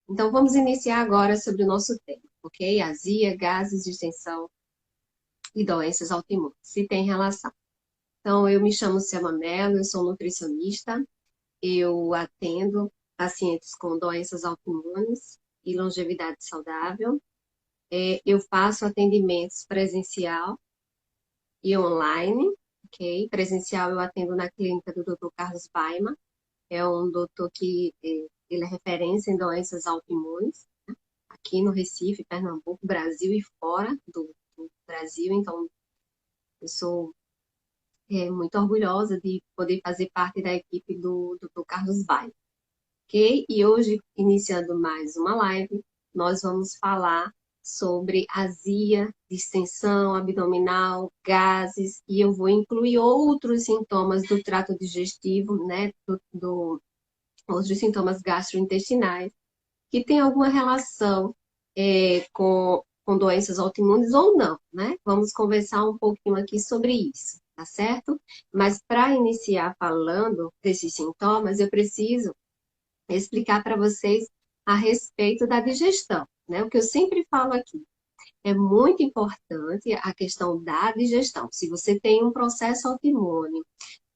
Então, vamos iniciar agora sobre o nosso tema, ok? Azia, gases, distensão e doenças autoimunes, se tem relação. Então, eu me chamo Selma Mello, eu sou nutricionista, eu atendo pacientes com doenças autoimunes e longevidade saudável. Eu faço atendimentos presencial e online, ok? Presencial eu atendo na clínica do Dr. Carlos Baima, é um doutor que ele é referência em doenças autoimunes, aqui no Recife, Pernambuco, Brasil e fora do Brasil. Então, eu sou muito orgulhosa de poder fazer parte da equipe do Dr. Carlos Baia, ok? E hoje, iniciando mais uma live, nós vamos falar sobre azia, distensão abdominal, gases, e eu vou incluir outros sintomas do trato digestivo, né, outros sintomas gastrointestinais, que tem alguma relação com doenças autoimunes ou não, né? Vamos conversar um pouquinho aqui sobre isso, tá certo? Mas para iniciar falando desses sintomas, eu preciso explicar para vocês a respeito da digestão, né? O que eu sempre falo aqui. É muito importante a questão da digestão. Se você tem um processo autoimune,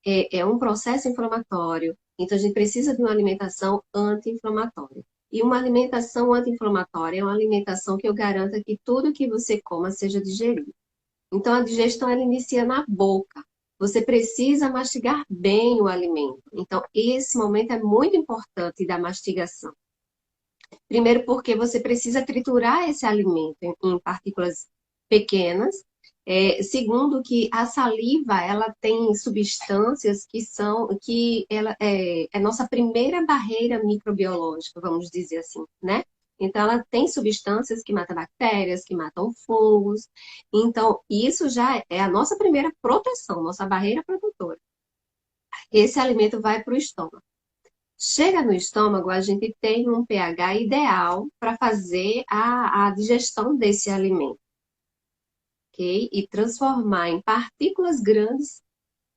é um processo inflamatório, então a gente precisa de uma alimentação anti-inflamatória. E uma alimentação anti-inflamatória é uma alimentação que eu garanta que tudo que você coma seja digerido. Então a digestão ela inicia na boca. Você precisa mastigar bem o alimento. Então esse momento é muito importante da mastigação. Primeiro porque você precisa triturar esse alimento em partículas pequenas. Segundo, que a saliva ela tem substâncias que ela é nossa primeira barreira microbiológica, vamos dizer assim, né? Então, ela tem substâncias que matam bactérias, que matam fungos. Então, isso já é a nossa primeira proteção, nossa barreira protetora. Esse alimento vai para o estômago. Chega no estômago, a gente tem um pH ideal para fazer a digestão desse alimento, ok? E transformar em partículas grandes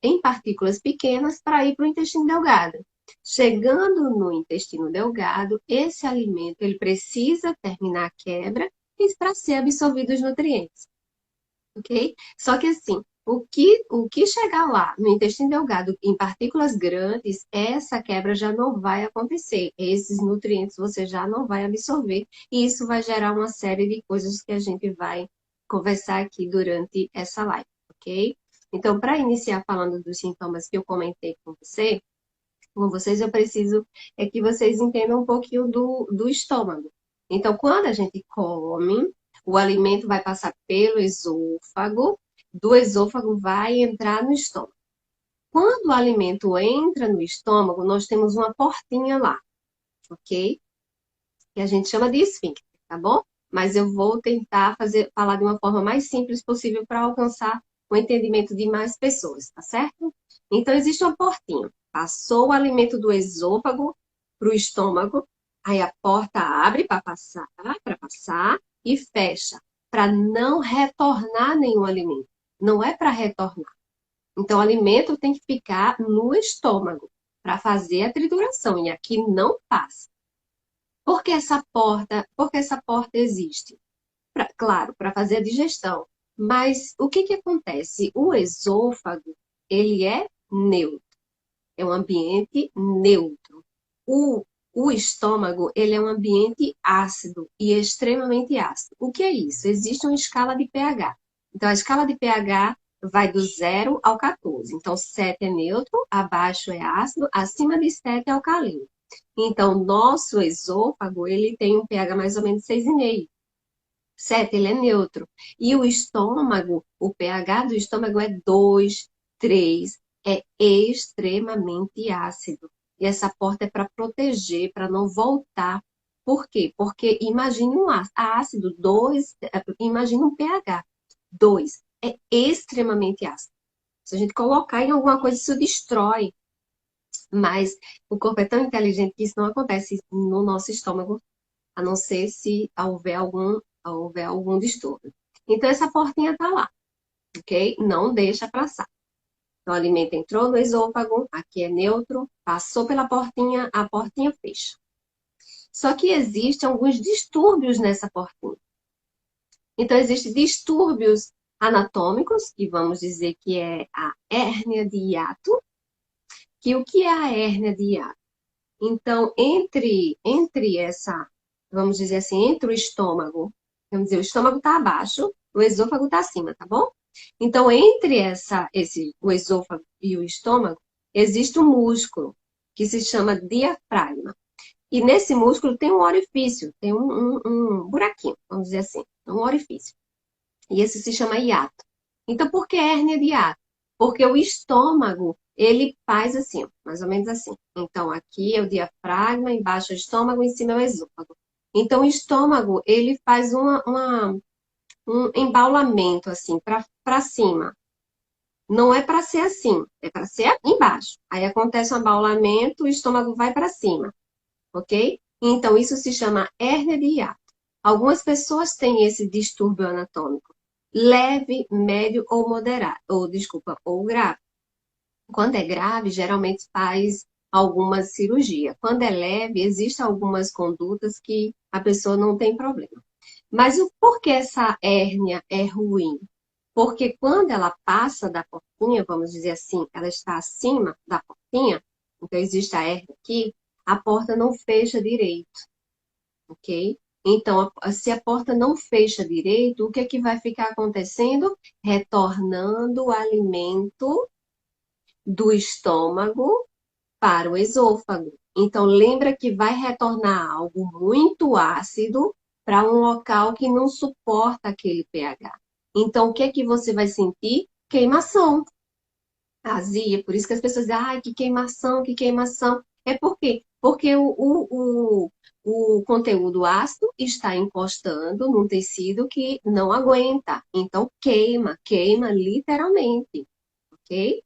em partículas pequenas para ir para o intestino delgado. Chegando no intestino delgado, esse alimento ele precisa terminar a quebra para ser absorvido os nutrientes, ok? Só que assim, o que chegar lá no intestino delgado em partículas grandes, essa quebra já não vai acontecer. Esses nutrientes você já não vai absorver. E isso vai gerar uma série de coisas que a gente vai conversar aqui durante essa live, ok? Então, para iniciar falando dos sintomas que eu comentei com vocês, eu preciso que vocês entendam um pouquinho do estômago. Então, quando a gente come, o alimento vai passar pelo esôfago, do esôfago vai entrar no estômago. Quando o alimento entra no estômago, nós temos uma portinha lá, ok? Que a gente chama de esfíncter, tá bom? Mas eu vou tentar falar de uma forma mais simples possível para alcançar o entendimento de mais pessoas, tá certo? Então, existe uma portinha. Passou o alimento do esôfago para o estômago, aí a porta abre para passar e fecha, para não retornar nenhum alimento. Não é para retornar. Então, o alimento tem que ficar no estômago para fazer a trituração, e aqui não passa. Por que essa porta existe? Claro, para fazer a digestão. Mas o que acontece? O esôfago, ele é neutro. É um ambiente neutro. O estômago, ele é um ambiente ácido e extremamente ácido. O que é isso? Existe uma escala de pH. Então, a escala de pH vai do 0 ao 14. Então, 7 é neutro, abaixo é ácido, acima de 7 é alcalino. Então, nosso esôfago, ele tem um pH mais ou menos 6,5. 7, ele é neutro. E o estômago, o pH do estômago é 2, 3. É extremamente ácido. E essa porta é para proteger, para não voltar. Por quê? Porque imagine um ácido 2, imagine um pH 2. É extremamente ácido. Se a gente colocar em alguma coisa, isso destrói. Mas o corpo é tão inteligente que isso não acontece no nosso estômago, a não ser se houver algum distúrbio. Então, essa portinha está lá, ok? Não deixa passar. Então, o alimento entrou no esôfago, aqui é neutro, passou pela portinha, a portinha fecha. Só que existem alguns distúrbios nessa portinha. Então, existem distúrbios anatômicos, que vamos dizer que é a hérnia de hiato. Que o que é a hérnia de hiato? Então, entre essa, vamos dizer assim, entre o estômago, vamos dizer, o estômago está abaixo, o esôfago está acima, tá bom? Então, entre o esôfago e o estômago, existe um músculo que se chama diafragma. E nesse músculo tem um orifício, tem um buraquinho, vamos dizer assim, um orifício. E esse se chama hiato. Então, por que hérnia de hiato? Porque o estômago, ele faz assim, ó, mais ou menos assim. Então, aqui é o diafragma, embaixo é o estômago, em cima é o esôfago. Então, o estômago, ele faz um embaulamento, assim, para cima. Não é para ser assim, é para ser embaixo. Aí acontece um embaulamento, o estômago vai para cima, ok? Então, isso se chama hérnia de hiato. Algumas pessoas têm esse distúrbio anatômico leve, médio ou moderado, ou grave. Quando é grave, geralmente faz alguma cirurgia. Quando é leve, existem algumas condutas que a pessoa não tem problema. Mas o porquê essa hérnia é ruim? Porque quando ela passa da portinha, vamos dizer assim, ela está acima da portinha, então existe a hérnia aqui, a porta não fecha direito, ok? Então, se a porta não fecha direito, o que é que vai ficar acontecendo? Retornando o alimento do estômago para o esôfago. Então, lembra que vai retornar algo muito ácido para um local que não suporta aquele pH. Então, o que é que você vai sentir? Queimação, azia. Por isso que as pessoas dizem, ai, que queimação, que queimação. É por quê? Porque o conteúdo ácido está encostando num tecido que não aguenta. Então, queima, queima literalmente, ok?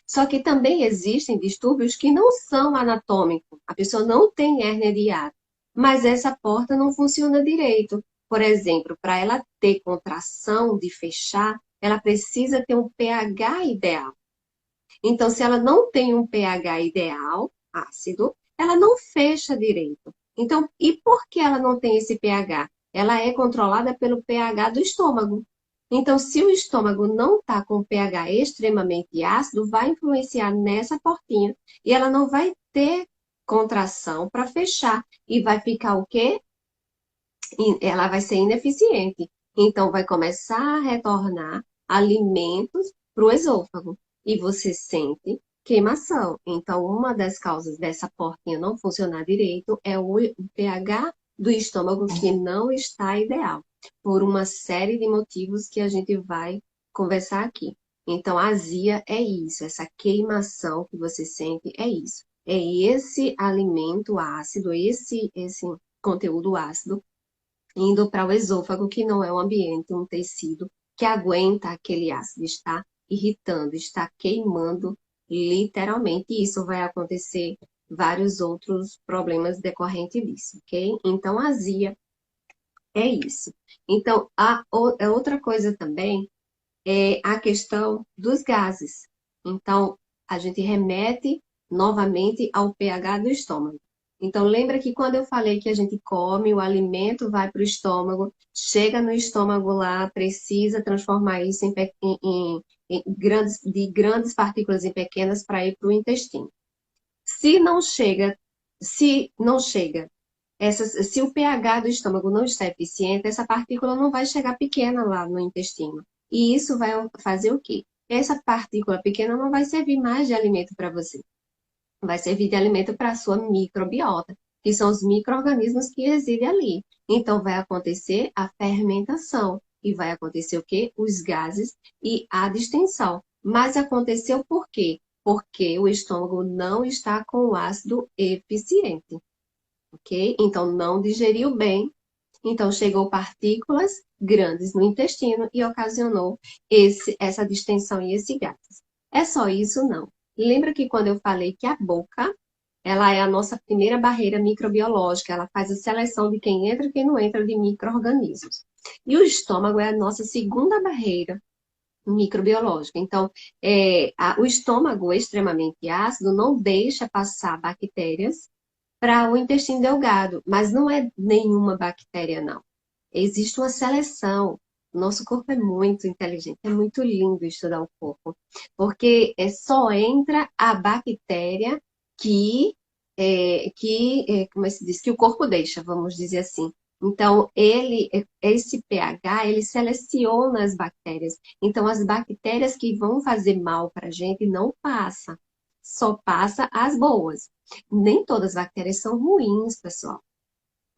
Só que também existem distúrbios que não são anatômicos. A pessoa não tem hérnia de hiato, mas essa porta não funciona direito. Por exemplo, para ela ter contração de fechar, ela precisa ter um pH ideal. Então, se ela não tem um pH ideal, ácido, ela não fecha direito. Então, e por que ela não tem esse pH? Ela é controlada pelo pH do estômago. Então, se o estômago não está com pH extremamente ácido, vai influenciar nessa portinha e ela não vai ter contração para fechar. E vai ficar o quê? Ela vai ser ineficiente. Então, vai começar a retornar alimentos para o esôfago. E você sente queimação. Então, uma das causas dessa portinha não funcionar direito é o pH do estômago que não está ideal, por uma série de motivos que a gente vai conversar aqui. Então, a azia é isso, essa queimação que você sente é isso. É esse alimento ácido, esse conteúdo ácido indo para o esôfago, que não é um ambiente, um tecido que aguenta aquele ácido, está irritando, está queimando literalmente. E isso vai acontecer vários outros problemas decorrentes disso, ok? Então, azia é isso. Então, outra coisa também é a questão dos gases. Então, a gente remete novamente ao pH do estômago. Então, lembra que quando eu falei que a gente come, o alimento vai para o estômago, chega no estômago lá, precisa transformar isso de grandes partículas em pequenas para ir para o intestino. Se não chega, se não chega, se o pH do estômago não está eficiente, essa partícula não vai chegar pequena lá no intestino. E isso vai fazer o quê? Essa partícula pequena não vai servir mais de alimento para você. Vai servir de alimento para a sua microbiota, que são os micro-organismos que residem ali. Então, vai acontecer a fermentação. E vai acontecer o quê? Os gases e a distensão. Mas aconteceu por quê? Porque o estômago não está com o ácido eficiente, ok? Então, não digeriu bem. Então, chegou partículas grandes no intestino e ocasionou essa distensão e esse gás. É só isso? Não. Lembra que quando eu falei que a boca, ela é a nossa primeira barreira microbiológica, ela faz a seleção de quem entra e quem não entra de micro-organismos. E o estômago é a nossa segunda barreira microbiológica. Então, o estômago extremamente ácido não deixa passar bactérias para o intestino delgado, mas não é nenhuma bactéria, não. Existe uma seleção. Nosso corpo é muito inteligente, é muito lindo estudar o corpo, porque só entra a bactéria como se diz, que o corpo deixa, vamos dizer assim. Então, esse pH, ele seleciona as bactérias. Então, as bactérias que vão fazer mal para a gente não passa, só passa as boas. Nem todas as bactérias são ruins, pessoal.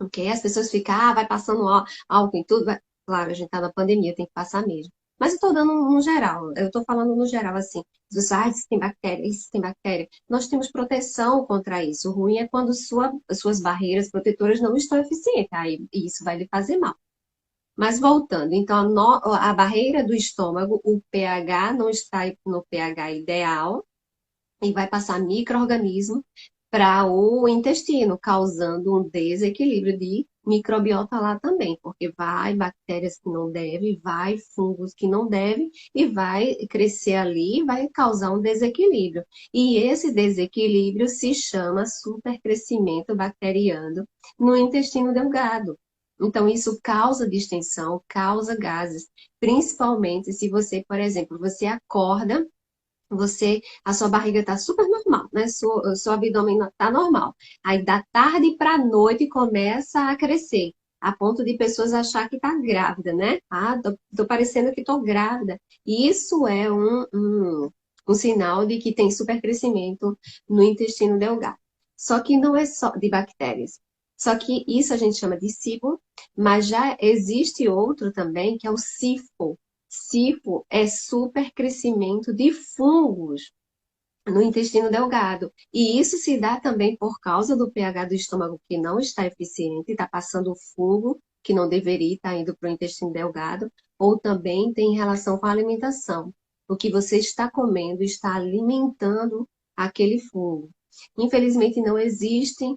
Ok? As pessoas ficam, vai passando álcool em tudo. Claro, a gente tá na pandemia, tem que passar mesmo. Mas eu tô dando no geral, eu tô falando no geral assim. As pessoas, isso tem bactéria, isso tem bactéria. Nós temos proteção contra isso. O ruim é quando suas barreiras protetoras não estão eficientes. Aí isso vai lhe fazer mal. Mas voltando, então a barreira do estômago, o pH não está no pH ideal, e vai passar micro-organismo para o intestino, causando um desequilíbrio de microbiota lá também, porque vai bactérias que não devem, vai fungos que não devem, e vai crescer ali e vai causar um desequilíbrio. E esse desequilíbrio se chama supercrescimento bacteriano no intestino delgado. Então, isso causa distensão, causa gases, principalmente se você, por exemplo, você acorda, a sua barriga está super normal, né? Seu abdômen está normal. Aí da tarde para a noite começa a crescer, a ponto de pessoas achar que está grávida, né? Tô parecendo que estou grávida. E isso é um sinal de que tem supercrescimento no intestino delgado. Só que não é só de bactérias. Só que isso a gente chama de SIBO, mas já existe outro também, que é o SIFO. SIFO é supercrescimento de fungos no intestino delgado. E isso se dá também por causa do pH do estômago que não está eficiente, está passando fungo que não deveria estar indo para o intestino delgado, ou também tem relação com a alimentação. O que você está comendo está alimentando aquele fungo. Infelizmente, não existem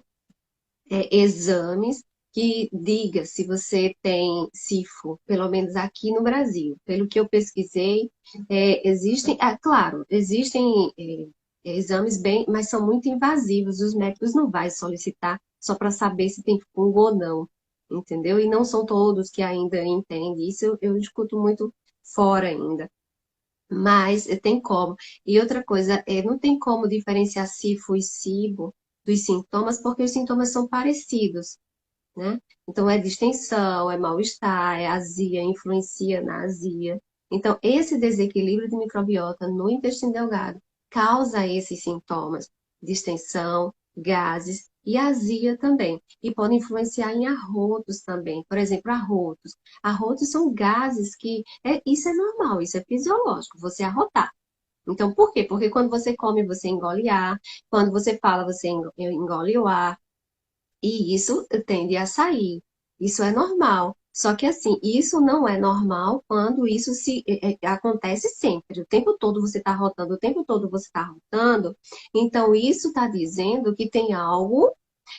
exames que diga se você tem SIFO, pelo menos aqui no Brasil. Pelo que eu pesquisei, existem, claro, existem exames bem, mas são muito invasivos. Os médicos não vão solicitar só para saber se tem fungo ou não, entendeu? E não são todos que ainda entendem. Isso eu discuto muito fora ainda. Mas tem como. E outra coisa, não tem como diferenciar SIFO e SIBO dos sintomas, porque os sintomas são parecidos, né? Então, é distensão, é mal-estar, é azia, influencia na azia. Então, esse desequilíbrio de microbiota no intestino delgado causa esses sintomas, distensão, gases e azia também. E pode influenciar em arrotos também. Por exemplo, arrotos. Arrotos são gases isso é normal, isso é fisiológico, você arrotar. Então, por quê? Porque quando você come, você engole ar. Quando você fala, você engole o ar. E isso tende a sair. Isso é normal. Só que assim, isso não é normal quando isso acontece sempre. O tempo todo você está rotando, o tempo todo você está rotando. Então, isso está dizendo que tem algo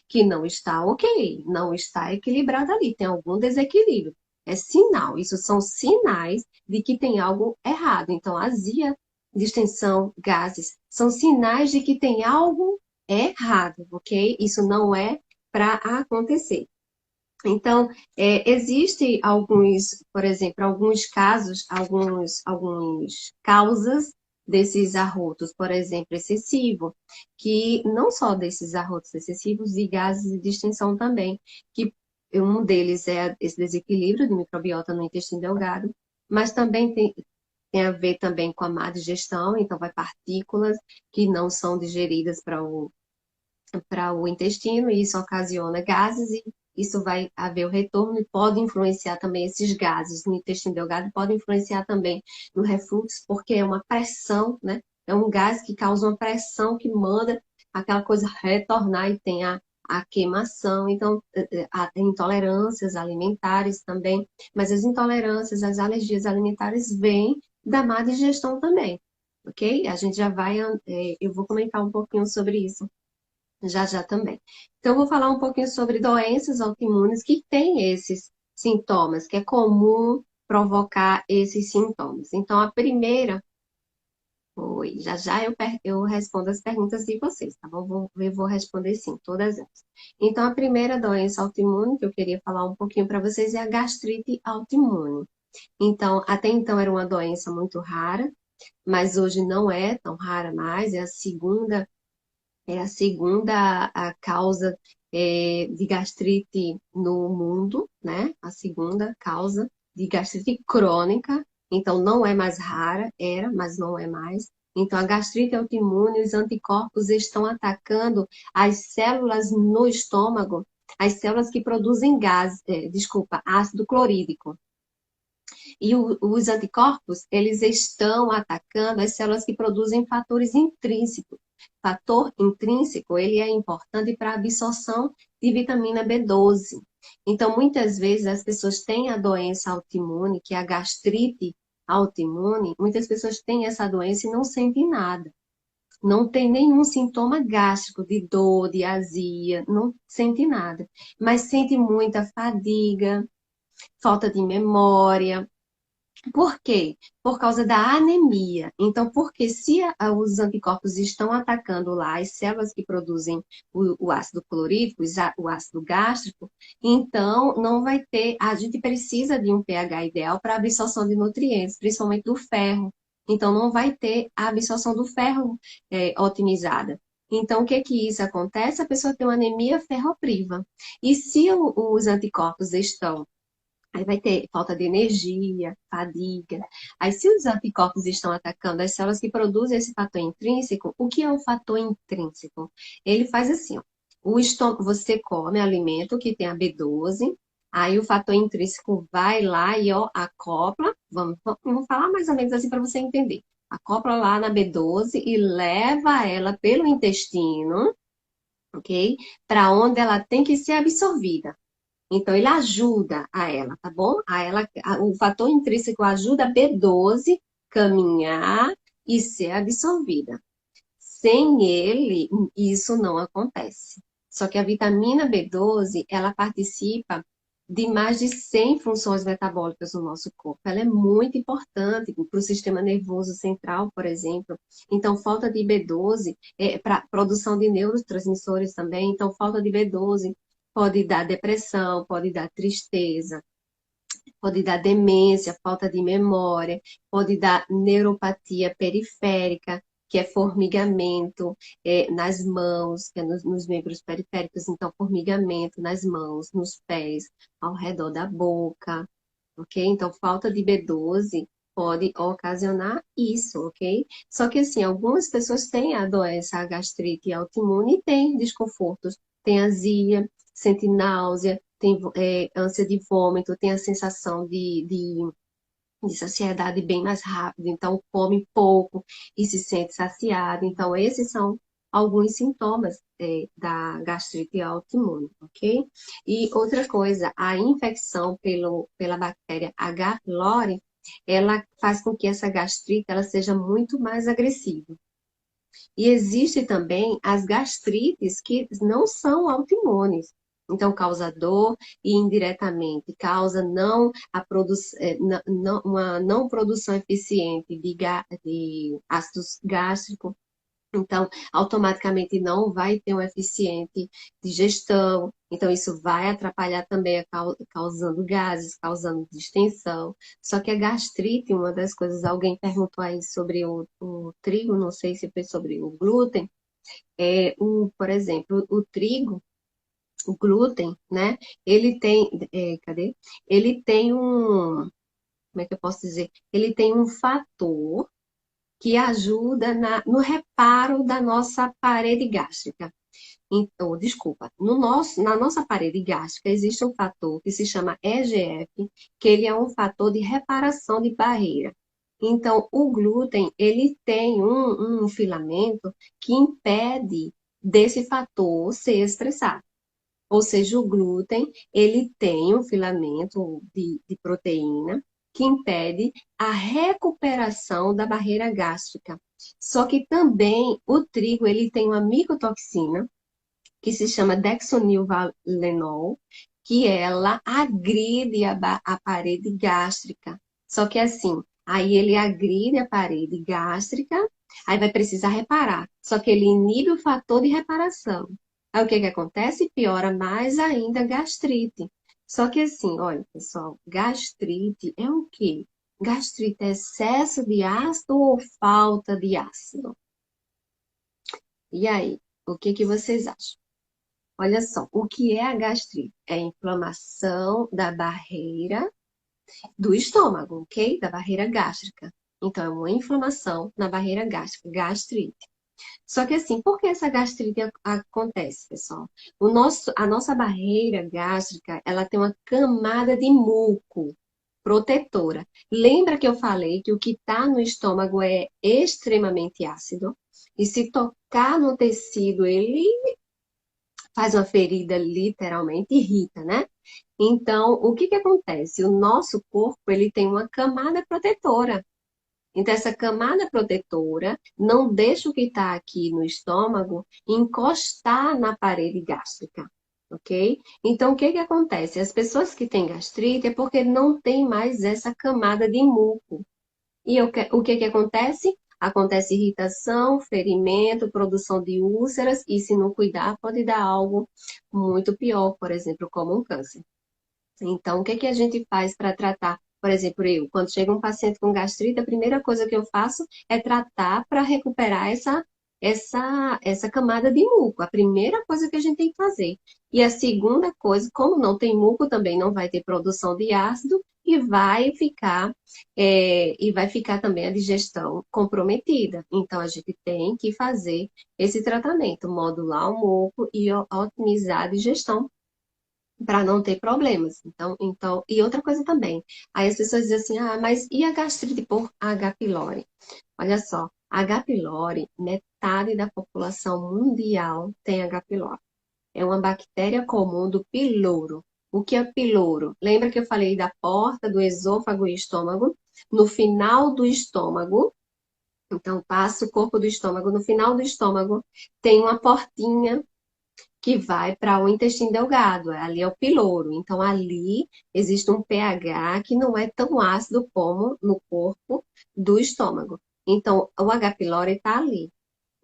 que não está ok, não está equilibrado ali, tem algum desequilíbrio. É sinal, isso são sinais de que tem algo errado. Então, azia, distensão, gases, são sinais de que tem algo errado, ok? Isso não é para acontecer. Então, existe alguns, por exemplo, alguns casos, alguns causas desses arrotos, por exemplo, excessivo, que não só desses arrotos excessivos e gases de distensão também, que um deles é esse desequilíbrio de microbiota no intestino delgado, mas também tem a ver também com a má digestão, então vai partículas que não são digeridas para o intestino, e isso ocasiona gases, e isso vai haver o retorno e pode influenciar também esses gases no intestino delgado, pode influenciar também no refluxo, porque é uma pressão, né? É um gás que causa uma pressão que manda aquela coisa retornar e tem a queimação, então há intolerâncias alimentares também, mas as intolerâncias, as alergias alimentares vêm da má digestão também, ok? A gente já vai, eu vou comentar um pouquinho sobre isso já já também. Então, eu vou falar um pouquinho sobre doenças autoimunes que têm esses sintomas, que é comum provocar esses sintomas. Então, a primeira, Oi, já já eu respondo as perguntas de vocês, tá bom? Eu vou responder sim, todas elas. Então, a primeira doença autoimune que eu queria falar um pouquinho para vocês é a gastrite autoimune. Então, até então era uma doença muito rara, mas hoje não é tão rara mais, é a segunda a causa de gastrite no mundo, né? A segunda causa de gastrite crônica. Então, não é mais rara, era, mas não é mais. Então, a gastrite autoimune, os anticorpos estão atacando as células no estômago, as células que produzem ácido clorídrico. E os anticorpos, eles estão atacando as células que produzem fatores intrínsecos. Fator intrínseco, ele é importante para a absorção de vitamina B12. Então, muitas vezes, as pessoas têm a doença autoimune, que é a gastrite autoimune, muitas pessoas têm essa doença e não sentem nada. Não tem nenhum sintoma gástrico, de dor, de azia, não sente nada. Mas sente muita fadiga, falta de memória, por quê? Por causa da anemia. Então, porque se os anticorpos estão atacando lá as células que produzem o ácido clorídrico, o ácido gástrico, então não vai ter. A gente precisa de um pH ideal para absorção de nutrientes, principalmente do ferro. Então, não vai ter a absorção do ferro otimizada. Então, o que que isso acontece? A pessoa tem uma anemia ferropriva. E se os anticorpos estão Aí vai ter falta de energia, fadiga. Aí, se os anticorpos estão atacando as células que produzem esse fator intrínseco, o que é o fator intrínseco? Ele faz assim, ó. O estômago, você come alimento que tem a B12, aí o fator intrínseco vai lá e ó, acopla, vamos falar mais ou menos assim para você entender. Acopla lá na B12 e leva ela pelo intestino, ok? Para onde ela tem que ser absorvida. Então, ele ajuda a ela, tá bom? O fator intrínseco ajuda a B12 caminhar e ser absorvida. Sem ele, isso não acontece. Só que a vitamina B12, ela participa de mais de 100 funções metabólicas no nosso corpo. Ela é muito importante para o sistema nervoso central, por exemplo. Então, falta de B12 é para produção de neurotransmissores também. Então, falta de B12 pode dar depressão, pode dar tristeza, pode dar demência, falta de memória, pode dar neuropatia periférica, que é formigamento nas mãos, que é nos membros periféricos, então formigamento nas mãos, nos pés, ao redor da boca, ok? Então, falta de B12 pode ocasionar isso, ok? Só que, assim, algumas pessoas têm a doença, a gastrite autoimune e têm desconfortos, tem azia, sente náusea, tem ânsia de vômito, tem a sensação de saciedade bem mais rápido, então come pouco e se sente saciado. Então, esses são alguns sintomas da gastrite autoimune, ok? E outra coisa, a infecção pela bactéria H. pylori, ela faz com que essa gastrite ela seja muito mais agressiva. E existe também as gastrites que não são autoimunes. Então, causa dor e indiretamente causa uma não produção eficiente de ácidos gástricos. Então, automaticamente não vai ter uma eficiente digestão. Então, isso vai atrapalhar também, causando gases, causando distensão. Só que a gastrite, uma das coisas, alguém perguntou aí sobre o trigo, não sei se foi sobre o glúten. Por exemplo, o trigo, o glúten, né? Ele tem, cadê? Ele tem como é que eu posso dizer? Ele tem um fator que ajuda no reparo da nossa parede gástrica. Então, desculpa, na nossa parede gástrica existe um fator que se chama EGF, que ele é um fator de reparação de barreira. Então, o glúten, ele tem um filamento que impede desse fator ser expressado. Ou seja, o glúten, ele tem um filamento de proteína que impede a recuperação da barreira gástrica. Só que também o trigo, ele tem uma micotoxina que se chama dexonilvalenol, que ela agride a parede gástrica. Só que assim, aí ele agride a parede gástrica Aí vai precisar reparar. Só que ele inibe o fator de reparação. Aí o que que acontece? Piora mais ainda a gastrite. Só que assim, olha, pessoal, gastrite é o quê? Gastrite é excesso de ácido ou falta de ácido? E aí, o que que vocês acham? Olha só, o que é a gastrite? É a inflamação da barreira do estômago, ok? Da barreira gástrica. Então, é uma inflamação na barreira gástrica, gastrite. Só que assim, por que essa gastrite acontece, pessoal? A nossa barreira gástrica, ela tem uma camada de muco protetora. Lembra que eu falei que o que está no estômago é extremamente ácido? E se tocar no tecido, ele faz uma ferida, literalmente, irrita, né? Então, o que que acontece? O nosso corpo, ele tem uma camada protetora. Então, essa camada protetora não deixa o que está aqui no estômago encostar na parede gástrica, ok? Então, o que que acontece? As pessoas que têm gastrite é porque não tem mais essa camada de muco. E o que que acontece? Acontece irritação, ferimento, produção de úlceras, e se não cuidar, pode dar algo muito pior, por exemplo, como um câncer. Então, o que que a gente faz para tratar? Por exemplo, eu, quando chega um paciente com gastrite, a primeira coisa que eu faço é tratar para recuperar essa camada de muco. A primeira coisa que a gente tem que fazer. E a segunda coisa, como não tem muco, também não vai ter produção de ácido e vai ficar também a digestão comprometida. Então, a gente tem que fazer esse tratamento, modular o muco e otimizar a digestão para não ter problemas. E outra coisa também. Aí as pessoas dizem assim: "Ah, mas e a gastrite por H. pylori?" Olha só, H. pylori, metade da população mundial tem H. pylori. É uma bactéria comum do piloro. O que é piloro? Lembra que eu falei da porta do esôfago e estômago? No final do estômago, então passa o corpo do estômago, no final do estômago tem uma portinha que vai para o intestino delgado, ali é o piloro. Então, ali existe um pH que não é tão ácido como no corpo do estômago. Então, o H. pylori está ali.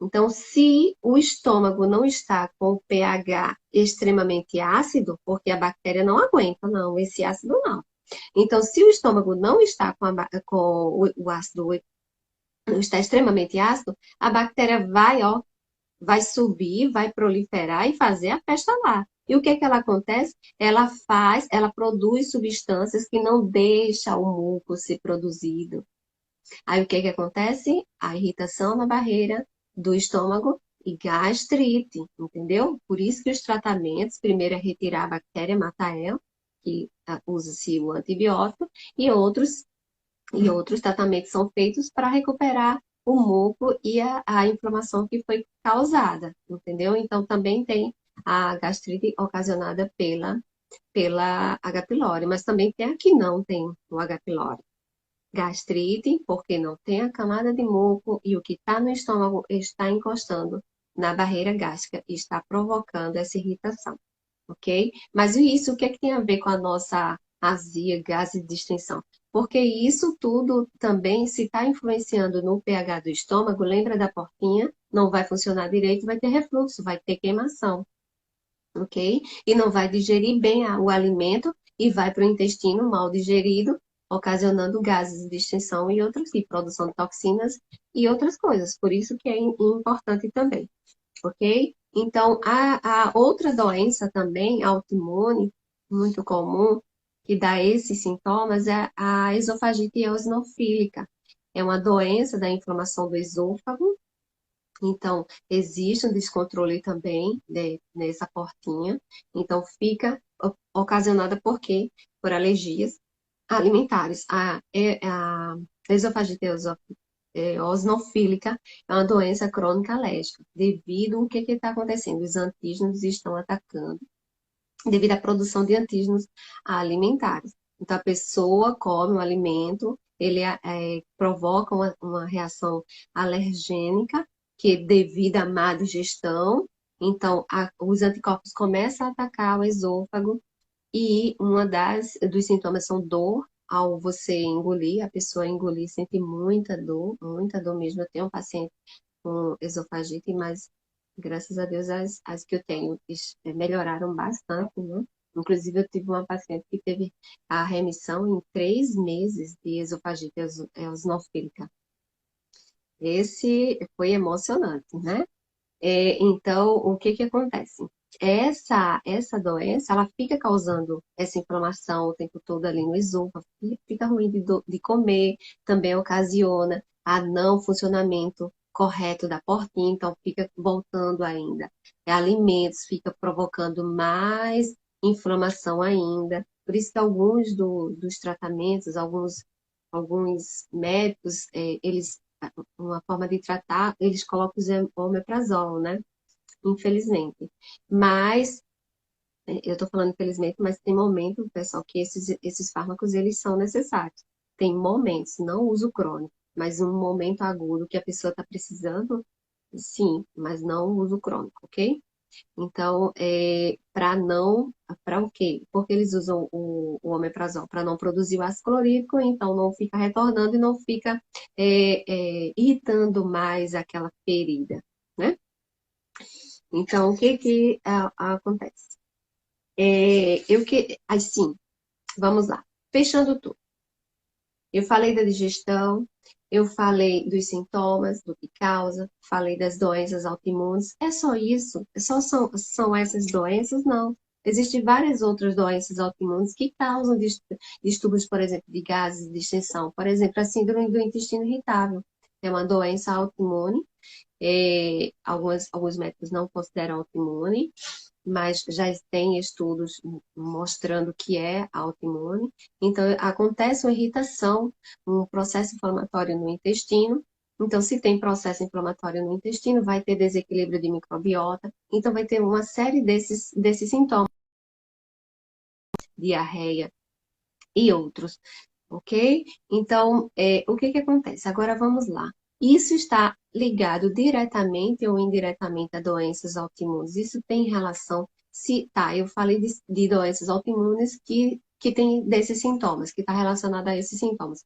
Então, se o estômago não está com o pH extremamente ácido, porque a bactéria não aguenta, não, esse ácido não. Então, se o estômago não está com o ácido, não está extremamente ácido, a bactéria vai, ó, vai subir, vai proliferar e fazer a festa lá. E o que que ela acontece? Ela produz substâncias que não deixam o muco ser produzido. Aí o que que acontece? A irritação na barreira do estômago e gastrite, entendeu? Por isso que os tratamentos, primeiro é retirar a bactéria, matar ela, que usa-se o antibiótico, e outros tratamentos são feitos para recuperar o muco e a inflamação que foi causada, entendeu? Então, também tem a gastrite ocasionada pela H. pylori, mas também tem a que não tem o H. pylori. Gastrite, porque não tem a camada de muco e o que está no estômago está encostando na barreira gástrica e está provocando essa irritação, ok? Mas isso, o que é que tem a ver com a nossa azia, gases de distensão? Porque isso tudo também, se está influenciando no pH do estômago, lembra da portinha? Não vai funcionar direito, vai ter refluxo, vai ter queimação, ok? E não vai digerir bem o alimento e vai para o intestino mal digerido, ocasionando gases de distensão e produção de toxinas e outras coisas. Por isso que é importante também, ok? Então, a outra doença também autoimune, muito comum, que dá esses sintomas, é a esofagite eosinofílica. É uma doença da inflamação do esôfago. Então, existe um descontrole também nessa portinha. Então, fica ocasionada por quê? Por alergias alimentares. A esofagite eosinofílica é uma doença crônica alérgica, devido ao que está acontecendo? Os antígenos estão atacando, devido à produção de antígenos alimentares. Então, a pessoa come um alimento, ele provoca uma reação alergênica, que devido à má digestão, então os anticorpos começam a atacar o esôfago, e dos sintomas são dor, ao você engolir, a pessoa engolir sente muita dor mesmo. Eu tenho um paciente com esofagite, mas graças a Deus as que eu tenho melhoraram bastante, né? Inclusive, eu tive uma paciente que teve a remissão em 3 meses de esofagite eosinofílica. Esse foi emocionante, né? Então, o que que acontece? Essa doença, ela fica causando essa inflamação o tempo todo ali no esôfago, fica ruim de comer, também ocasiona a não funcionamento correto da portinha, então fica voltando ainda. Alimentos, fica provocando mais inflamação ainda. Por isso que alguns dos tratamentos, alguns médicos, eles uma forma de tratar, eles colocam o omeprazol, né? Infelizmente. Mas, eu estou falando infelizmente, mas tem momento, pessoal, que esses fármacos, eles são necessários. Tem momentos, não uso crônico, mas um momento agudo que a pessoa está precisando, sim, mas não uso crônico, ok? Então, para o quê? Porque eles usam o omeprazol para não produzir o ácido clorídrico, então não fica retornando e não fica irritando mais aquela ferida, né? Então, o que que acontece? Assim, vamos lá. Fechando tudo. Eu falei da digestão, eu falei dos sintomas, do que causa, falei das doenças autoimunes. É só isso? São essas doenças? Não. Existem várias outras doenças autoimunes que causam distúrbios, por exemplo, de gases, de extensão. Por exemplo, a síndrome do intestino irritável. É uma doença autoimune. Alguns médicos não consideram autoimune, mas já tem estudos mostrando que é autoimune. Então, acontece uma irritação, um processo inflamatório no intestino. Então, se tem processo inflamatório no intestino, vai ter desequilíbrio de microbiota. Então, vai ter uma série desses sintomas, diarreia e outros, ok? Então, o que que acontece? Agora vamos lá. Isso está ligado diretamente ou indiretamente a doenças autoimunes? Isso tem relação? Se tá, eu falei de doenças autoimunes que tem desses sintomas, que está relacionada a esses sintomas.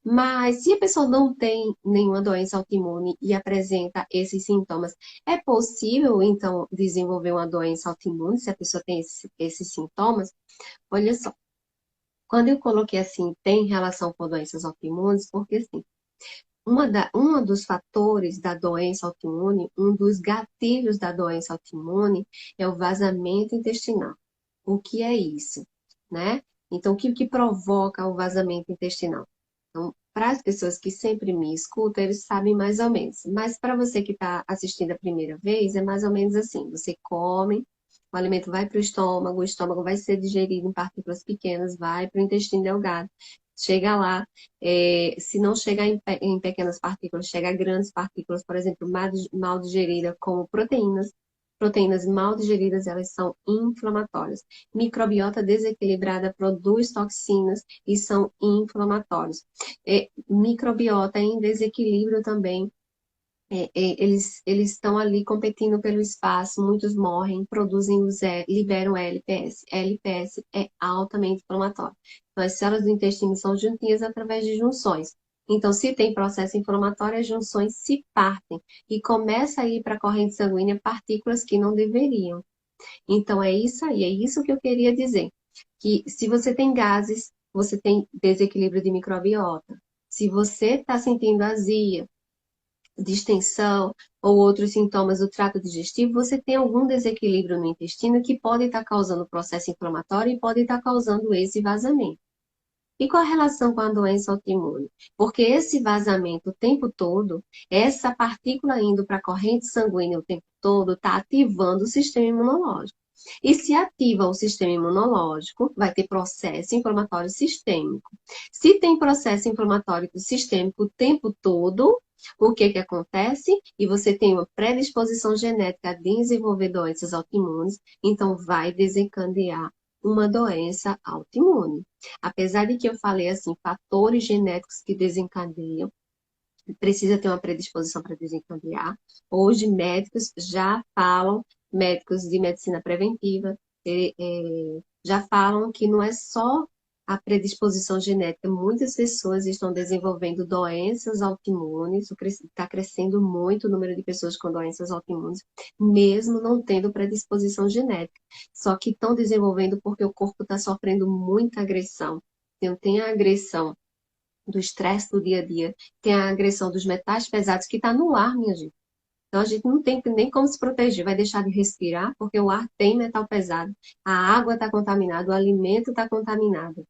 Mas se a pessoa não tem nenhuma doença autoimune e apresenta esses sintomas, é possível então desenvolver uma doença autoimune se a pessoa tem esses sintomas? Olha só. Quando eu coloquei assim, tem relação com doenças autoimunes, porque assim, um dos fatores da doença autoimune, um dos gatilhos da doença autoimune é o vazamento intestinal. O que é isso, né? Então, o que provoca o vazamento intestinal? Então, para as pessoas que sempre me escutam, eles sabem mais ou menos. Mas para você que está assistindo a primeira vez, é mais ou menos assim: você come, o alimento vai para o estômago vai ser digerido em partículas pequenas, vai para o intestino delgado. Chega lá, se não chegar em pequenas partículas, chega a grandes partículas, por exemplo, mal digerida, como proteínas. Proteínas mal digeridas, elas são inflamatórias. Microbiota desequilibrada produz toxinas e são inflamatórios. Microbiota em desequilíbrio também, eles estão ali competindo pelo espaço, muitos morrem, liberam LPS. LPS é altamente inflamatório. Então, as células do intestino são juntinhas através de junções. Então, se tem processo inflamatório, as junções se partem e começa a ir para a corrente sanguínea partículas que não deveriam. Então, é isso aí, é isso que eu queria dizer. Que se você tem gases, você tem desequilíbrio de microbiota. Se você está sentindo azia, distensão ou outros sintomas do trato digestivo, você tem algum desequilíbrio no intestino que pode estar causando processo inflamatório e pode estar causando esse vazamento. E qual a relação com a doença autoimune? Porque esse vazamento o tempo todo, essa partícula indo para a corrente sanguínea o tempo todo, está ativando o sistema imunológico. E se ativa o sistema imunológico, vai ter processo inflamatório sistêmico. Se tem processo inflamatório sistêmico o tempo todo, o que que acontece? E você tem uma predisposição genética a desenvolver doenças autoimunes, então vai desencadear uma doença autoimune. Apesar de que eu falei assim, fatores genéticos que desencadeiam, precisa ter uma predisposição para desencadear. Hoje, médicos já falam, médicos de medicina preventiva, já falam que não é só a predisposição genética. Muitas pessoas estão desenvolvendo doenças autoimunes, está crescendo muito o número de pessoas com doenças autoimunes, mesmo não tendo predisposição genética. Só que estão desenvolvendo porque o corpo está sofrendo muita agressão. Então, tem a agressão do estresse do dia a dia, tem a agressão dos metais pesados que está no ar, minha gente. Então a gente não tem nem como se proteger, vai deixar de respirar porque o ar tem metal pesado, a água está contaminada, o alimento está contaminado,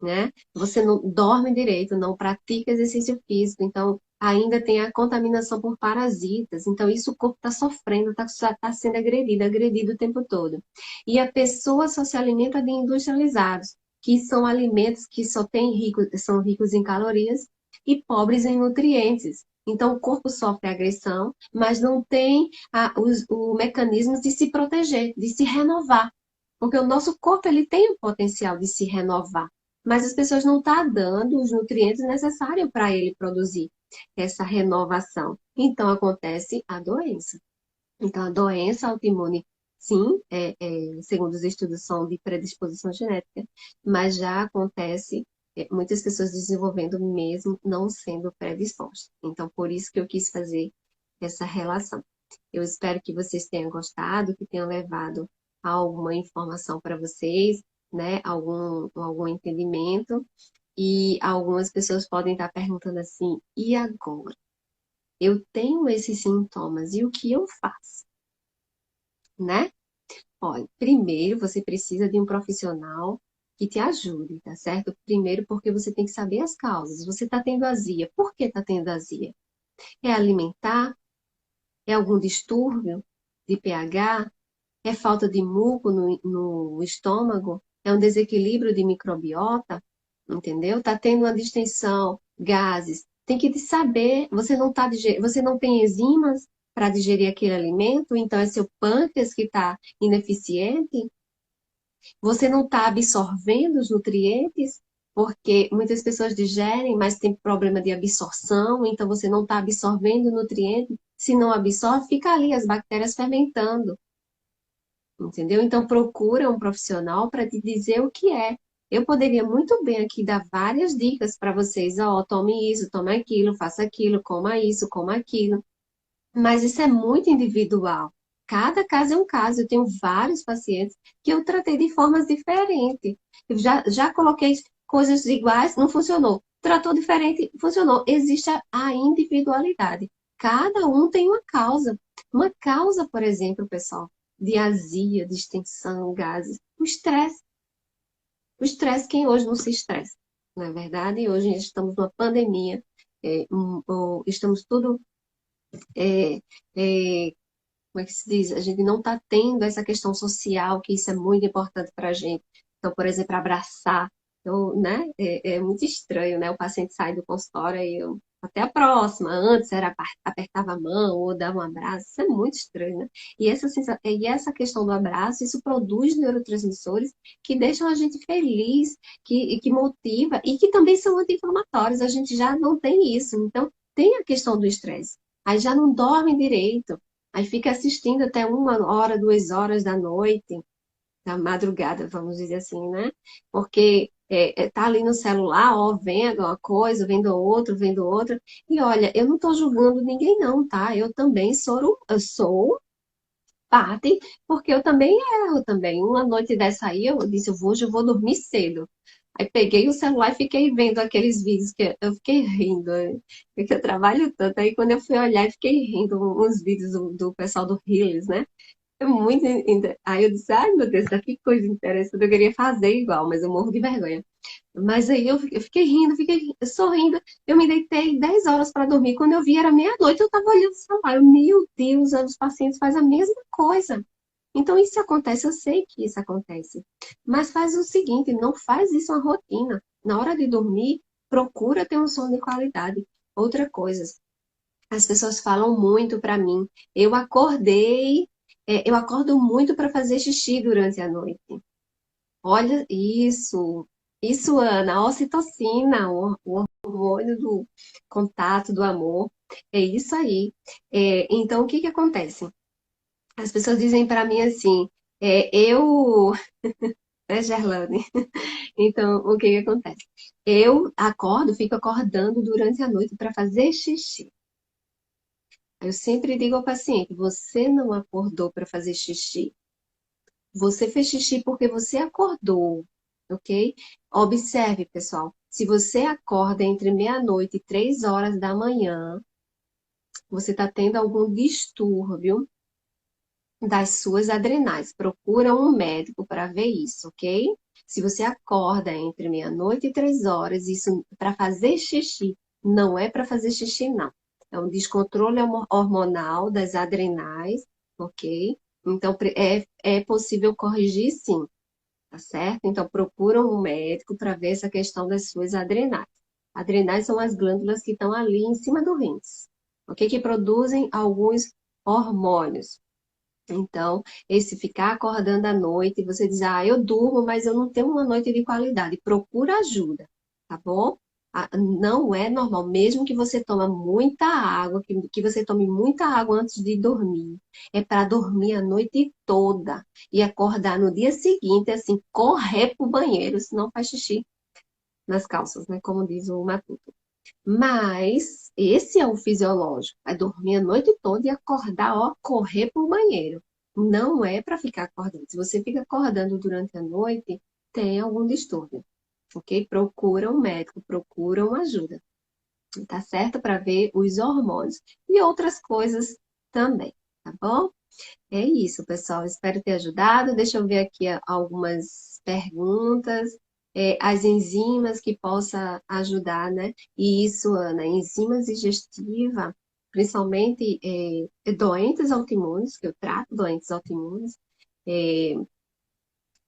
né? Você não dorme direito, não pratica exercício físico, então ainda tem a contaminação por parasitas, então isso o corpo está sofrendo, está sendo agredido o tempo todo. E a pessoa só se alimenta de industrializados, que são alimentos que são ricos em calorias e pobres em nutrientes. Então, o corpo sofre agressão, mas não tem o mecanismo de se proteger, de se renovar. Porque o nosso corpo ele tem o potencial de se renovar, mas as pessoas não estão dando os nutrientes necessários para ele produzir essa renovação. Então, acontece a doença. Então, a doença autoimune, sim, segundo os estudos, são de predisposição genética, mas já acontece muitas pessoas desenvolvendo mesmo não sendo predispostas. Então, por isso que eu quis fazer essa relação. Eu espero que vocês tenham gostado, que tenham levado alguma informação para vocês, né? Algum entendimento. E algumas pessoas podem estar perguntando assim: e agora? Eu tenho esses sintomas e o que eu faço, né? Olha, primeiro você precisa de um profissional que te ajude, tá certo? Primeiro porque você tem que saber as causas. Você está tendo azia. Por que está tendo azia? É alimentar? É algum distúrbio de pH? É falta de muco no estômago? É um desequilíbrio de microbiota? Entendeu? Tá tendo uma distensão, gases. Tem que saber, você não tem enzimas para digerir aquele alimento, então é seu pâncreas que está ineficiente. Você não está absorvendo os nutrientes, porque muitas pessoas digerem, mas tem problema de absorção, então você não está absorvendo o nutriente. Se não absorve, fica ali as bactérias fermentando. Entendeu? Então procura um profissional para te dizer o que é. Eu poderia muito bem aqui dar várias dicas para vocês, ó, tome isso, tome aquilo, faça aquilo, coma isso, coma aquilo. Mas isso é muito individual. Cada caso é um caso. Eu tenho vários pacientes que eu tratei de formas diferentes. Eu já coloquei coisas iguais, não funcionou. Tratou diferente, funcionou. Existe a individualidade. Cada um tem uma causa. Uma causa, por exemplo, pessoal, de azia, distensão, gases. O estresse. O estresse, quem hoje não se estressa? Não é verdade? Hoje estamos numa pandemia. Estamos tudo é, é, como é que se diz? A gente não está tendo essa questão social, que isso é muito importante para a gente. Então, por exemplo, abraçar, então, né? É muito estranho, né? O paciente sai do consultório e eu, até a próxima. Antes era apertava a mão ou dava um abraço. Isso é muito estranho, né? E essa questão do abraço, isso produz neurotransmissores que deixam a gente feliz, que motiva e que também são anti-inflamatórios. A gente já não tem isso. Então, tem a questão do estresse. Aí já não dorme direito. Aí fica assistindo até 1 hora, 2 horas da noite, da madrugada, vamos dizer assim, né? Porque tá ali no celular, ó, vendo uma coisa, vendo outra. E olha, eu não estou julgando ninguém não, tá? Eu também eu sou parte, porque eu também erro também. Uma noite dessa aí, eu disse, hoje eu vou dormir cedo. Aí peguei o celular e fiquei vendo aqueles vídeos que eu fiquei rindo, porque eu trabalho tanto. Aí quando eu fui olhar, eu fiquei rindo uns vídeos do pessoal do Reels, né? É muito. Aí eu disse, ai meu Deus, que coisa interessante. Eu queria fazer igual, mas eu morro de vergonha. Mas aí eu fiquei rindo, fiquei sorrindo. Eu me deitei 10 horas para dormir. Quando eu vi, era meia-noite, eu estava olhando o celular. Meu Deus, os pacientes fazem a mesma coisa. Então, isso acontece, eu sei que isso acontece. Mas faz o seguinte, não faz isso uma rotina. Na hora de dormir, procura ter um sono de qualidade. Outra coisa, as pessoas falam muito para mim. Eu acordo muito para fazer xixi durante a noite. Olha isso, Ana, a ocitocina, o hormônio do contato, do amor. É isso aí. Então, o que que acontece? As pessoas dizem para mim assim, eu né, Gerlane? Então, o que que acontece? Eu acordo, fico acordando durante a noite para fazer xixi. Eu sempre digo ao paciente: você não acordou para fazer xixi. Você fez xixi porque você acordou, ok? Observe, pessoal, se você acorda entre meia-noite e 3 horas da manhã, você está tendo algum distúrbio das suas adrenais. Procura um médico para ver isso, ok? Se você acorda entre meia-noite e 3 horas, isso para fazer xixi, não é para fazer xixi, não. É um descontrole hormonal das adrenais, ok? Então, é possível corrigir sim, tá certo? Então, procura um médico para ver essa questão das suas adrenais. Adrenais são as glândulas que estão ali em cima do rins, ok? Que produzem alguns hormônios. Então, esse ficar acordando à noite, você diz, eu durmo, mas eu não tenho uma noite de qualidade. Procura ajuda, tá bom? Não é normal, mesmo que você tome muita água, que você tome muita água antes de dormir. É para dormir a noite toda e acordar no dia seguinte, assim, correr pro banheiro, senão faz xixi nas calças, né? Como diz o Matuto. Mas esse é o fisiológico. É dormir a noite toda e acordar, ó, correr para o banheiro. Não é para ficar acordando. Se você fica acordando durante a noite, tem algum distúrbio, ok? Procura um médico, procura uma ajuda, tá certo? Para ver os hormônios e outras coisas também, tá bom? É isso, pessoal. Espero ter ajudado. Deixa eu ver aqui algumas perguntas. As enzimas que possa ajudar, né? E isso, Ana, enzimas digestivas, principalmente doentes autoimunes, que eu trato doentes autoimunes, é,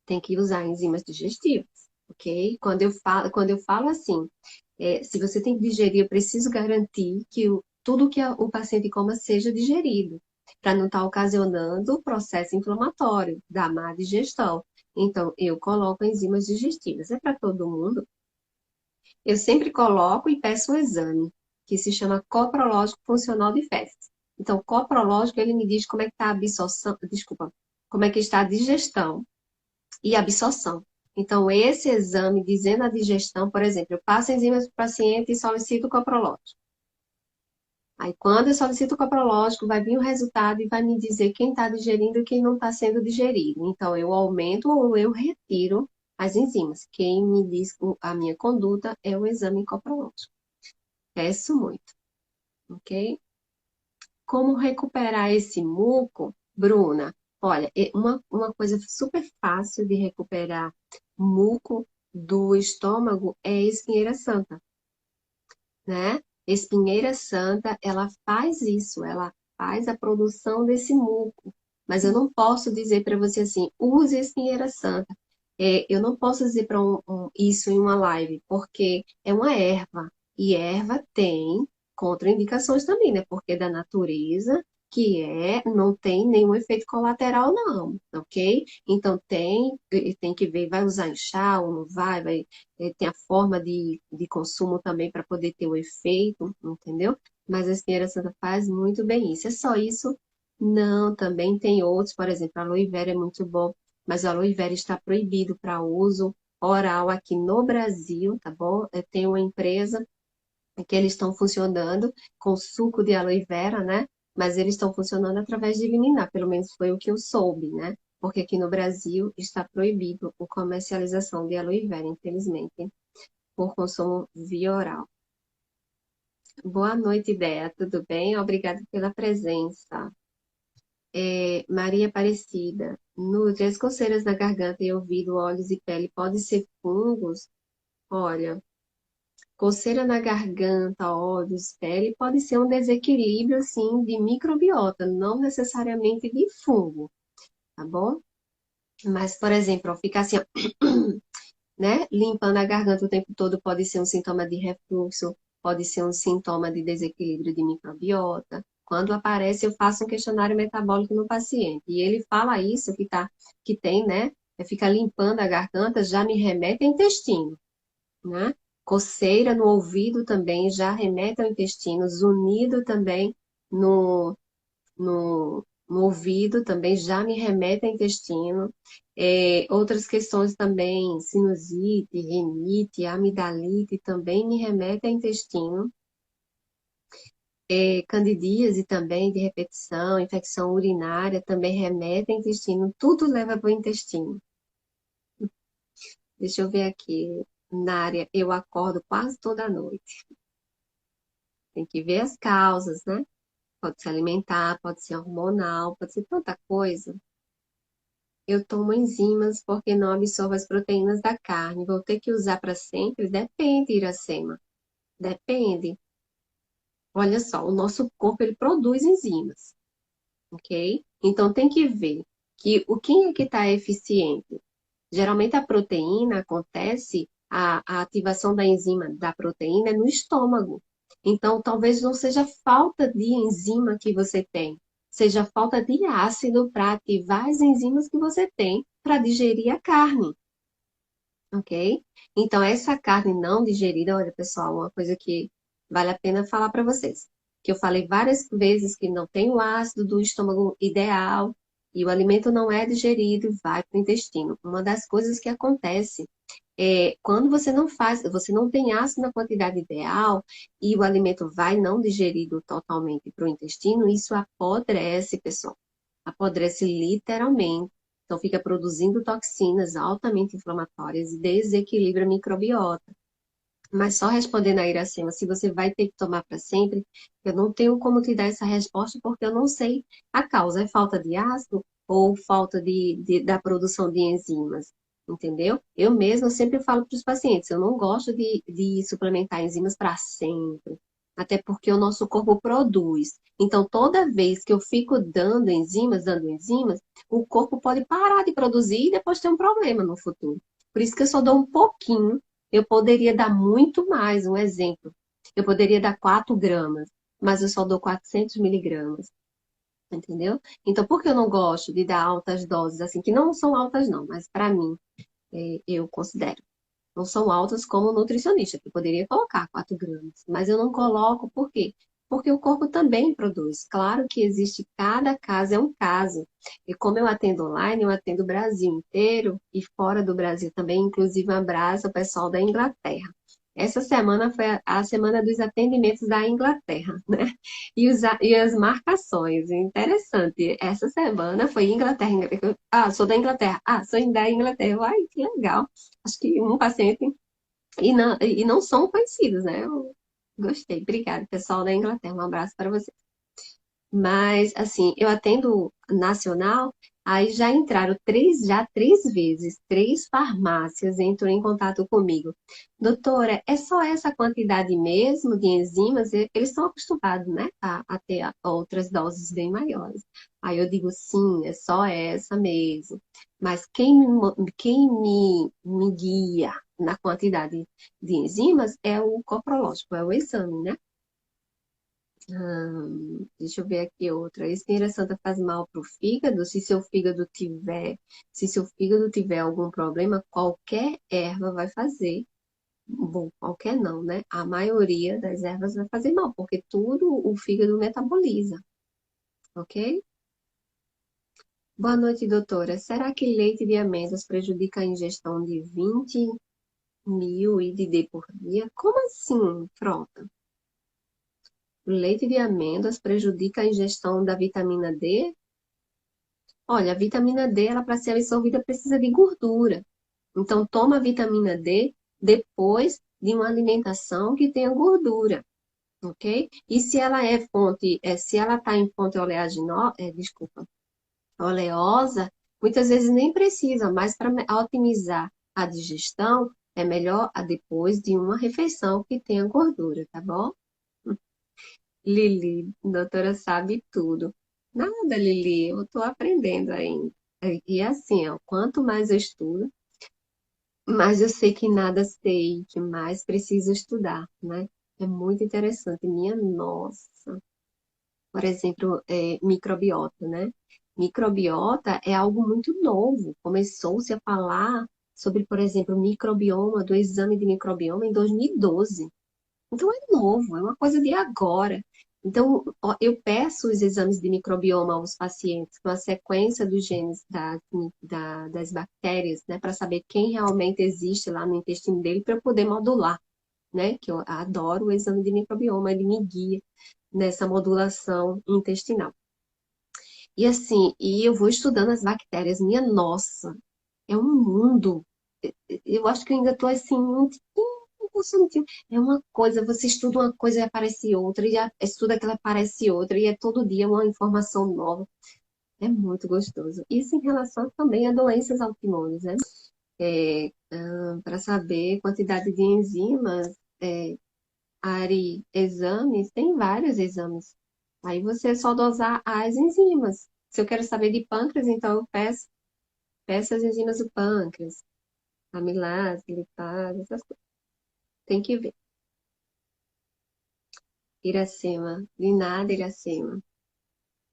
tem que usar enzimas digestivas, ok? Quando eu falo assim, se você tem que digerir, eu preciso garantir que tudo que o paciente coma seja digerido, para não estar ocasionando o processo inflamatório da má digestão. Então, eu coloco enzimas digestivas. É para todo mundo? Eu sempre coloco e peço um exame, que se chama coprológico funcional de fezes. Então, o coprológico, ele me diz como é que está a absorção, desculpa, como é que está a digestão e absorção. Então, esse exame dizendo a digestão, por exemplo, eu passo enzimas para o paciente e solicito o coprológico. Aí, quando eu solicito o coprológico, vai vir o resultado e vai me dizer quem está digerindo e quem não está sendo digerido. Então, eu aumento ou eu retiro as enzimas. Quem me diz a minha conduta é o exame coprológico. Peço muito, ok? Como recuperar esse muco, Bruna? Olha, uma coisa super fácil de recuperar muco do estômago é a espinheira santa, né? Espinheira santa, ela faz isso, ela faz a produção desse muco. Mas eu não posso dizer para você assim, use a espinheira santa. Eu não posso dizer para isso em uma live, porque é uma erva. E erva tem contraindicações também, né? Porque é da natureza, não tem nenhum efeito colateral, não, ok? Então tem que ver, vai usar em chá ou não vai, tem a forma de consumo também para poder ter o efeito, entendeu? Mas a espinheira santa faz muito bem isso. É só isso? Não, também tem outros, por exemplo, a aloe vera é muito bom, mas a aloe vera está proibido para uso oral aqui no Brasil, tá bom? Tem uma empresa que eles estão funcionando com suco de aloe vera, né? Mas eles estão funcionando através de liminar, pelo menos foi o que eu soube, né? Porque aqui no Brasil está proibido a comercialização de aloe vera, infelizmente, por consumo via oral. Boa noite, Dea. Tudo bem? Obrigada pela presença. Maria Aparecida. Nutre, as coceiras na garganta e ouvido, olhos e pele podem ser fungos? Olha, coceira na garganta, olhos, pele pode ser um desequilíbrio, assim, de microbiota, não necessariamente de fungo, tá bom? Mas, por exemplo, ficar assim, ó, né? Limpando a garganta o tempo todo pode ser um sintoma de refluxo, pode ser um sintoma de desequilíbrio de microbiota. Quando aparece, eu faço um questionário metabólico no paciente. E ele fala isso, que tem, né? Fica limpando a garganta, já me remete ao intestino, né? Coceira no ouvido também já remete ao intestino, zunido também no ouvido também já me remete ao intestino. Outras questões também, sinusite, rinite, amidalite, também me remete ao intestino. Candidíase também de repetição, infecção urinária também remete ao intestino, tudo leva para o intestino. Deixa eu ver aqui, na área, eu acordo quase toda noite. Tem que ver as causas, né? Pode ser alimentar, pode ser hormonal, pode ser tanta coisa. Eu tomo enzimas porque não absorvo as proteínas da carne. Vou ter que usar para sempre? Depende, Iracema. Depende. Olha só, o nosso corpo ele produz enzimas, ok? Então tem que ver que o que é que está eficiente. Geralmente a proteína acontece, a ativação da enzima da proteína é no estômago. Então talvez não seja falta de enzima que você tem, seja falta de ácido para ativar as enzimas que você tem para digerir a carne, ok? Então essa carne não digerida, olha pessoal, uma coisa que vale a pena falar para vocês, que eu falei várias vezes que não tem o ácido do estômago ideal, e o alimento não é digerido e vai para o intestino. Uma das coisas que acontece é quando você não faz, você não tem ácido na quantidade ideal e o alimento vai não digerido totalmente para o intestino, isso apodrece, pessoal. Apodrece literalmente. Então fica produzindo toxinas altamente inflamatórias e desequilibra a microbiota. Mas só respondendo a Iracema, se você vai ter que tomar para sempre, eu não tenho como te dar essa resposta porque eu não sei a causa. É falta de ácido ou falta da produção de enzimas? Entendeu? Eu mesma sempre falo para os pacientes, eu não gosto de suplementar enzimas para sempre. Até porque o nosso corpo produz. Então, toda vez que eu fico dando enzimas, o corpo pode parar de produzir e depois ter um problema no futuro. Por isso que eu só dou um pouquinho. Eu poderia dar muito mais, um exemplo. Eu poderia dar 4 gramas, mas eu só dou 400 miligramas, entendeu? Então, por que eu não gosto de dar altas doses, assim, que não são altas não, mas para mim, eu considero. Não são altas como nutricionista, que eu poderia colocar 4 gramas, mas eu não coloco, por quê? Porque o corpo também produz. Claro que existe, cada caso é um caso. E como eu atendo online, eu atendo o Brasil inteiro e fora do Brasil também, inclusive um abraço ao pessoal da Inglaterra. Essa semana foi a semana dos atendimentos da Inglaterra, né? E as marcações. Interessante. Essa semana foi Inglaterra, Inglaterra. Ah, sou da Inglaterra. Ah, sou da Inglaterra. Ai, que legal. Acho que um paciente. E não são conhecidos, né? Eu gostei. Obrigada, pessoal da Inglaterra. Um abraço para você. Mas, assim, eu atendo nacional, aí já 3 vezes, 3 farmácias entrou em contato comigo. Doutora, é só essa quantidade mesmo de enzimas? Eles estão acostumados, né, a ter outras doses bem maiores. Aí eu digo, sim, é só essa mesmo. Mas quem me guia na quantidade de enzimas é o coprológico, é o exame, né? Deixa eu ver aqui outra. Espinheira santa faz mal para o fígado? Se seu fígado tiver algum problema, qualquer erva vai fazer. Bom, qualquer não, né? A maioria das ervas vai fazer mal, porque tudo o fígado metaboliza, ok? Boa noite, doutora. Será que leite de amêndoas prejudica a ingestão de 20 mil IDD por dia? Como assim, Frota? O leite de amêndoas prejudica a ingestão da vitamina D? Olha, a vitamina D, ela para ser absorvida precisa de gordura. Então, toma a vitamina D depois de uma alimentação que tenha gordura, ok? E se ela está em fonte oleosa, muitas vezes nem precisa, mas para otimizar a digestão, é melhor depois de uma refeição que tenha gordura, tá bom? Lili, doutora sabe tudo. Nada, Lili, eu estou aprendendo ainda. E assim, ó, quanto mais eu estudo, mais eu sei que nada sei, que mais preciso estudar, né? É muito interessante. Minha nossa. Por exemplo, microbiota, né? Microbiota é algo muito novo. Começou-se a falar sobre, por exemplo, microbioma, do exame de microbioma em 2012. Então é novo, é uma coisa de agora. Então, eu peço os exames de microbioma aos pacientes com a sequência dos genes das bactérias, né, para saber quem realmente existe lá no intestino dele, para eu poder modular, né, que eu adoro o exame de microbioma, ele me guia nessa modulação intestinal. E assim, eu vou estudando as bactérias, minha nossa, é um mundo. Eu acho que eu ainda estou assim, é uma coisa, você estuda uma coisa e aparece outra, e estuda aquela aparece outra, e é todo dia uma informação nova. É muito gostoso. Isso em relação também a doenças autoimunes, né? Para saber quantidade de enzimas, exames, tem vários exames. Aí você é só dosar as enzimas. Se eu quero saber de pâncreas, então eu peço as enzimas do pâncreas, amilase, lipase, essas coisas. Tem que ver. Iracema, de nada, Iracema.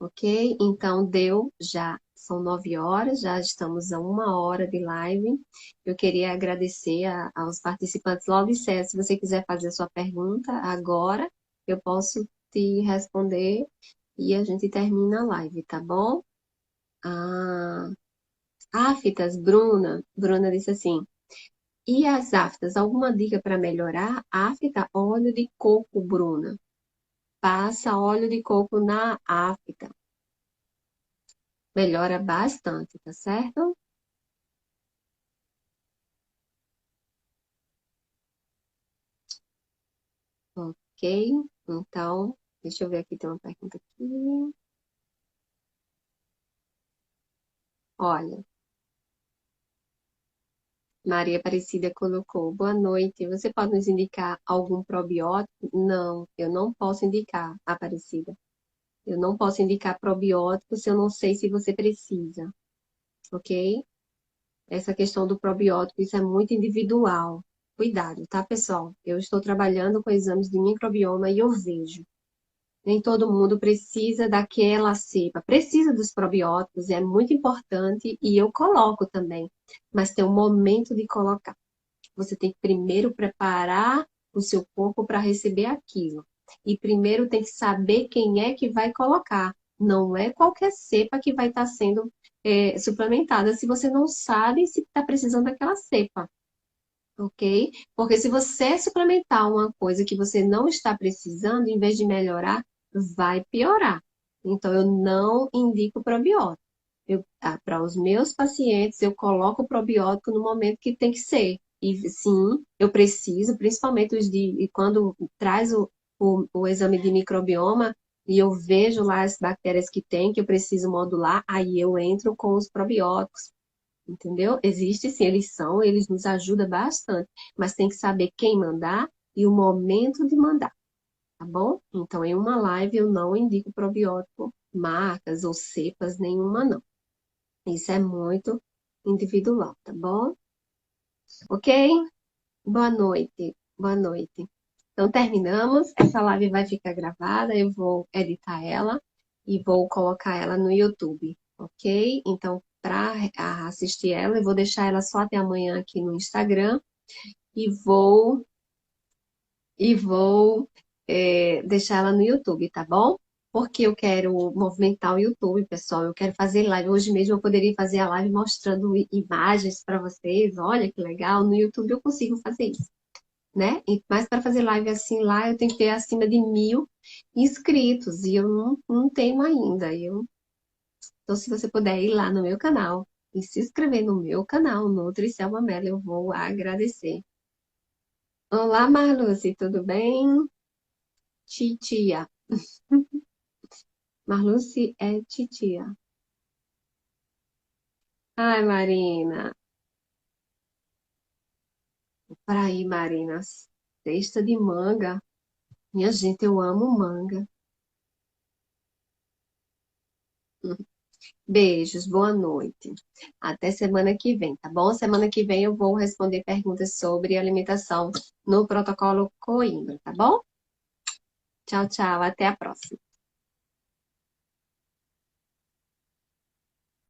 Ok? Então deu, já são 9 horas, já estamos a 1 hora de live. Eu queria agradecer aos participantes. Logo disseste, se você quiser fazer a sua pergunta agora, eu posso te responder e a gente termina a live, tá bom? Ah, aftas, Bruna disse assim, e as aftas, alguma dica para melhorar? Afta, óleo de coco, Bruna. Passa óleo de coco na afta. Melhora bastante, tá certo? Ok. Então, deixa eu ver aqui, tem uma pergunta aqui. Olha, Maria Aparecida colocou, boa noite. Você pode nos indicar algum probiótico? Não, eu não posso indicar, Aparecida. Eu não posso indicar probiótico se eu não sei se você precisa, ok? Essa questão do probiótico, isso é muito individual. Cuidado, tá, pessoal? Eu estou trabalhando com exames de microbioma e eu vejo. Nem todo mundo precisa daquela cepa. Precisa dos probióticos, é muito importante e eu coloco também. Mas tem um momento de colocar. Você tem que primeiro preparar o seu corpo para receber aquilo. E primeiro tem que saber quem é que vai colocar. Não é qualquer cepa que vai estar sendo suplementada se você não sabe se está precisando daquela cepa, ok? Porque se você suplementar uma coisa que você não está precisando, em vez de melhorar, vai piorar. Então, eu não indico probiótico. Para os meus pacientes, eu coloco o probiótico no momento que tem que ser. E sim, eu preciso, principalmente e quando traz o exame de microbioma e eu vejo lá as bactérias que tem, que eu preciso modular, aí eu entro com os probióticos. Entendeu? Existe sim, eles nos ajudam bastante, mas tem que saber quem mandar e o momento de mandar, tá bom? Então, em uma live eu não indico probiótico, marcas ou cepas nenhuma, não. Isso é muito individual, tá bom? Ok? Boa noite, boa noite. Então, terminamos. Essa live vai ficar gravada, eu vou editar ela e vou colocar ela no YouTube, ok? Então, para assistir ela, eu vou deixar ela só até amanhã aqui no Instagram e vou deixar ela no YouTube, tá bom? Porque eu quero movimentar o YouTube, pessoal. Eu quero fazer live. Hoje mesmo eu poderia fazer a live mostrando imagens para vocês. Olha que legal. No YouTube eu consigo fazer isso, né? Mas para fazer live assim lá, eu tenho que ter acima de 1.000 inscritos e eu não tenho ainda. Então, se você puder ir lá no meu canal e se inscrever no meu canal, Nutricelma Mello, eu vou agradecer. Olá, Marluce, tudo bem? Titia. Marluce é titia. Ai, Marina. Para aí, Marina. Cesta de manga. Minha gente, eu amo manga. Beijos, boa noite. Até semana que vem, tá bom? Semana que vem eu vou responder perguntas sobre alimentação no protocolo Coimbra, tá bom? Tchau, tchau, até a próxima.